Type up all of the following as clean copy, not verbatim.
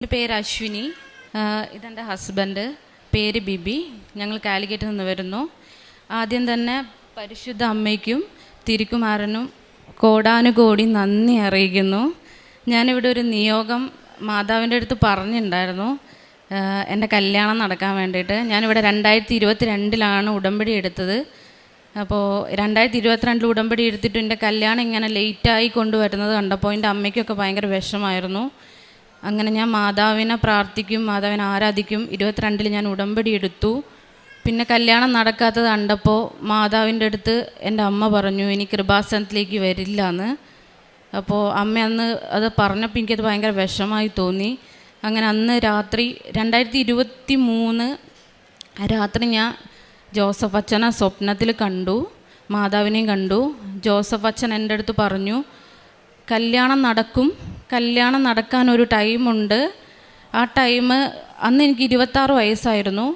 എൻ്റെ പേര് അശ്വിനി. ഇതെൻ്റെ ഹസ്ബൻഡ്, പേര് ബിബി. ഞങ്ങൾ കാലിക്കറ്റിൽ നിന്ന് വരുന്നു. ആദ്യം തന്നെ പരിശുദ്ധ അമ്മയ്ക്കും തിരുക്കുമാരനും കോടാനുകോടി നന്ദി അറിയിക്കുന്നു. ഞാനിവിടെ ഒരു നിയോഗം മാതാവിൻ്റെ അടുത്ത് പറഞ്ഞിട്ടുണ്ടായിരുന്നു, എൻ്റെ കല്യാണം നടക്കാൻ വേണ്ടിയിട്ട്. ഞാനിവിടെ 2022 ഉടമ്പടി എടുത്തത്. അപ്പോൾ 2022 ഉടമ്പടി എടുത്തിട്ട് എൻ്റെ കല്യാണം ഇങ്ങനെ ലേറ്റായി കൊണ്ടുവരുന്നത് കണ്ടപ്പോൾ എൻ്റെ അമ്മയ്ക്കൊക്കെ ഭയങ്കര വിഷമമായിരുന്നു. അങ്ങനെ ഞാൻ മാതാവിനെ പ്രാർത്ഥിക്കും, മാതാവിനെ ആരാധിക്കും. 22 ഞാൻ ഉടമ്പടി എടുത്തു. പിന്നെ കല്യാണം നടക്കാത്തത് കണ്ടപ്പോൾ മാതാവിൻ്റെ അടുത്ത് എൻ്റെ അമ്മ പറഞ്ഞു, ഇനി കൃപാസനത്തിലേക്ക് വരില്ല എന്ന്. അപ്പോൾ അമ്മ അന്ന് അത് പറഞ്ഞപ്പോൾ എനിക്കത് ഭയങ്കര വിഷമമായി തോന്നി. അങ്ങനെ അന്ന് രാത്രി 2023 രാത്രി ഞാൻ ജോസഫ് അച്ഛനെ സ്വപ്നത്തിൽ കണ്ടു, മാതാവിനെയും കണ്ടു. ജോസഫ് അച്ഛൻ എൻ്റെ അടുത്ത് പറഞ്ഞു, കല്യാണം നടക്കാനൊരു ടൈമുണ്ട്. ആ ടൈം അന്ന് എനിക്ക് 26 വയസ്സായിരുന്നു.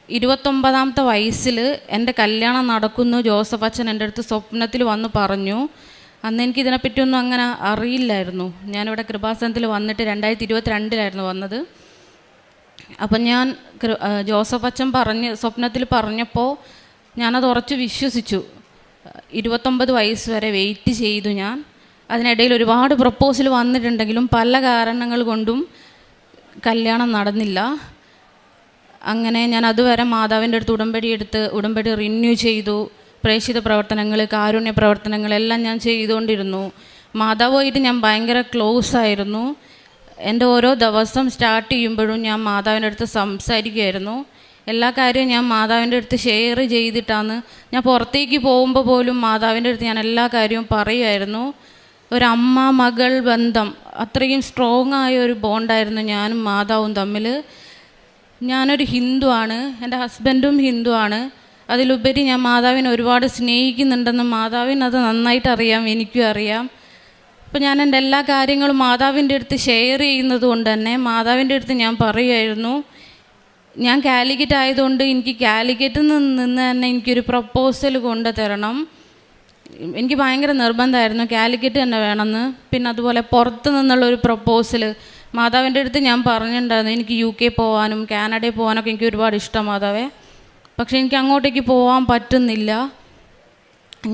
29ാമത്തെ വയസ്സിൽ എൻ്റെ കല്യാണം നടക്കുന്നു ജോസഫ് അച്ഛൻ എൻ്റെ അടുത്ത് സ്വപ്നത്തിൽ വന്ന് പറഞ്ഞു. അന്ന് എനിക്കിതിനെപ്പറ്റിയൊന്നും അങ്ങനെ അറിയില്ലായിരുന്നു. ഞാനിവിടെ കൃപാസനത്തിൽ വന്നിട്ട് 2022 വന്നത്. അപ്പം ഞാൻ ജോസഫ് അച്ഛൻ സ്വപ്നത്തിൽ പറഞ്ഞപ്പോൾ ഞാനത് ഉറച്ച് വിശ്വസിച്ചു. 29 വയസ്സ് വരെ വെയിറ്റ് ചെയ്തു ഞാൻ. അതിനിടയിൽ ഒരുപാട് പ്രപ്പോസൽ വന്നിട്ടുണ്ടെങ്കിലും പല കാരണങ്ങൾ കൊണ്ടും കല്യാണം നടന്നില്ല. അങ്ങനെ ഞാൻ അതുവരെ മാതാവിൻ്റെ അടുത്ത് ഉടമ്പടി റിന്യൂ ചെയ്തു. പ്രേക്ഷിത പ്രവർത്തനങ്ങൾ, കാരുണ്യ പ്രവർത്തനങ്ങളെല്ലാം ഞാൻ ചെയ്തുകൊണ്ടിരുന്നു. മാതാവുമായിട്ട് ഞാൻ ഭയങ്കര ക്ലോസ് ആയിരുന്നു. എൻ്റെ ഓരോ ദിവസം സ്റ്റാർട്ട് ചെയ്യുമ്പോഴും ഞാൻ മാതാവിൻ്റെ അടുത്ത് സംസാരിക്കുമായിരുന്നു. എല്ലാ കാര്യവും ഞാൻ മാതാവിൻ്റെ അടുത്ത് ഷെയർ ചെയ്തിട്ടാണ്. ഞാൻ പുറത്തേക്ക് പോകുമ്പോൾ പോലും മാതാവിൻ്റെ അടുത്ത് ഞാൻ എല്ലാ കാര്യവും പറയുമായിരുന്നു. ഒരമ്മ മകൾ ബന്ധം, അത്രയും സ്ട്രോങ് ആയ ഒരു ബോണ്ടായിരുന്നു ഞാനും മാതാവും തമ്മിൽ. ഞാനൊരു ഹിന്ദു ആണ്, എൻ്റെ ഹസ്ബൻഡും ഹിന്ദു ആണ്. അതിലുപരി ഞാൻ മാതാവിനെ ഒരുപാട് സ്നേഹിക്കുന്നുണ്ടെന്ന് മാതാവിന് അത് നന്നായിട്ട് അറിയാം, എനിക്കും അറിയാം. അപ്പോൾ ഞാൻ എൻ്റെ എല്ലാ കാര്യങ്ങളും മാതാവിൻ്റെ അടുത്ത് ഷെയർ ചെയ്യുന്നത് കൊണ്ട് തന്നെ മാതാവിൻ്റെ അടുത്ത് ഞാൻ പറയുമായിരുന്നു, ഞാൻ കാലിക്കറ്റ് ആയതുകൊണ്ട് എനിക്ക് കാലിക്കറ്റിൽ നിന്ന് തന്നെ എനിക്കൊരു പ്രപ്പോസൽ കൊണ്ടു തരണം. എനിക്ക് ഭയങ്കര നിർബന്ധമായിരുന്നു കാലിക്കറ്റ് തന്നെ വേണമെന്ന്. പിന്നെ അതുപോലെ പുറത്ത് നിന്നുള്ളൊരു പ്രപ്പോസൽ മാതാവിൻ്റെ അടുത്ത് ഞാൻ പറഞ്ഞിട്ടുണ്ടായിരുന്നു. എനിക്ക് UK പോകാനും കാനഡയിൽ പോകാനൊക്കെ എനിക്ക് ഒരുപാട് ഇഷ്ടം മാതാവേ. പക്ഷേ എനിക്ക് അങ്ങോട്ടേക്ക് പോകാൻ പറ്റുന്നില്ല.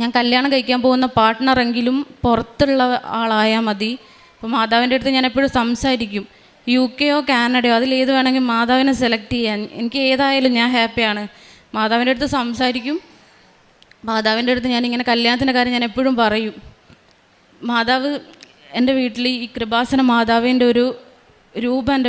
ഞാൻ കല്യാണം കഴിക്കാൻ പോകുന്ന പാർട്ട്ണറെങ്കിലും പുറത്തുള്ള ആളായാൽ മതി. അപ്പോൾ മാതാവിൻ്റെ അടുത്ത് ഞാൻ എപ്പോഴും സംസാരിക്കും, UK കാനഡയോ അതിലേത് വേണമെങ്കിൽ മാതാവിനെ സെലക്ട് ചെയ്യാൻ, എനിക്ക് ഏതായാലും ഞാൻ ഹാപ്പിയാണ്. മാതാവിൻ്റെ അടുത്ത് സംസാരിക്കും. മാതാവിൻ്റെ അടുത്ത് ഞാനിങ്ങനെ കല്യാണത്തിൻ്റെ കാര്യം ഞാൻ എപ്പോഴും പറയും. മാതാവ് എൻ്റെ വീട്ടിൽ ഈ കൃപാസന മാതാവിൻ്റെ ഒരു രൂപം എൻ്റെ